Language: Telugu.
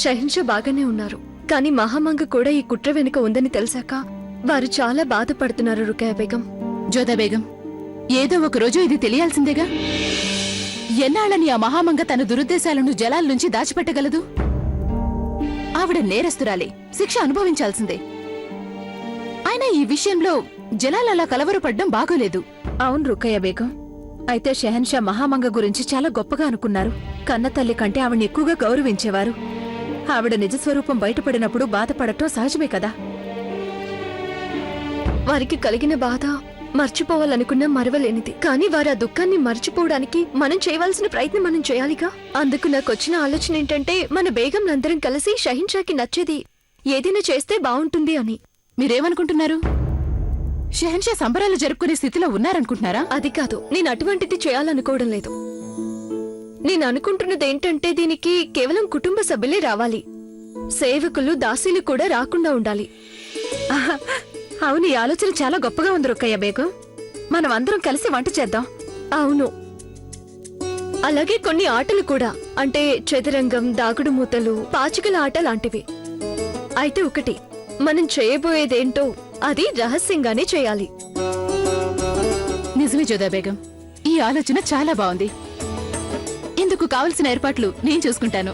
షహిన్షా బాగానే ఉన్నారు, కానీ మహామంగ కూడా ఈ కుట్ర వెనుక ఉందని తెలిసాక వారు చాలా బాధపడుతున్నారు రుకయ్య బేగం. జోదా బేగం, ఏదో ఒక రోజు ఇది తెలియాల్సిందేగా. ఎన్నాళ్ళని ఆ మహామంగ తన దురుద్దేశాలను జలాల నుంచి దాచిపెట్టగలదు? ఆవిడ నేరస్తురాలే, శిక్ష అనుభవించాల్సిందే. అయినా ఈ విషయంలో జలాల్ అలా కలవరపడ్డం బాగోలేదు. అవును రుకయ్య బేగం, అయితే షెహన్షా మహామంగ గురించి చాలా గొప్పగా అనుకున్నారు. కన్నతల్లి కంటే ఆవిడని ఎక్కువగా గౌరవించేవారు. ఆవిడ నిజస్వరూపం బయటపడినప్పుడు బాధపడటం సహజమే కదా. వారికి కలిగిన బాధ మర్చిపోవాలనుకున్నా మరవలేనిది, కానీ వారు ఆ దుఃఖాన్ని మర్చిపోవడానికి మనం చేయవలసిన ప్రయత్నం మనం చేయాలిగా. అందుకు నాకొచ్చిన ఆలోచన ఏంటంటే, మన బేగంలందరం కలిసి షహిన్షాకి నచ్చేది ఏదైనా చేస్తే బావుంటుంది అని. మీరేమనుకుంటున్నారు? షెహన్షా సంబరాలు జరుపుకునే స్థితిలో ఉన్నారనుకుంటున్నారా? అది కాదు, నేను అటువంటిది చేయాలనుకోవడం లేదు. నేను అనుకుంటున్నది ఏంటంటే, దీనికి కేవలం కుటుంబ సభ్యులే రావాలి, సేవకులు దాసీలు కూడా రాకుండా ఉండాలి. అవును, ఈ ఆలోచన చాలా గొప్పగా ఉంది రుకయ్య బేగం. మనం అందరం కలిసి వంట చేద్దాం. అవును, అలాగే కొన్ని ఆటలు కూడా, అంటే చదరంగం, దాగుడు మూతలు, పాచికల ఆట లాంటివి. అయితే ఒకటి, మనం చేయబోయేదేంటో అది రహస్యంగానే చేయాలి. నిజమే జోదా బేగం, ఈ ఆలోచన చాలా బాగుంది. ఇందుకు కావలసిన ఏర్పాట్లు నేను చూసుకుంటాను.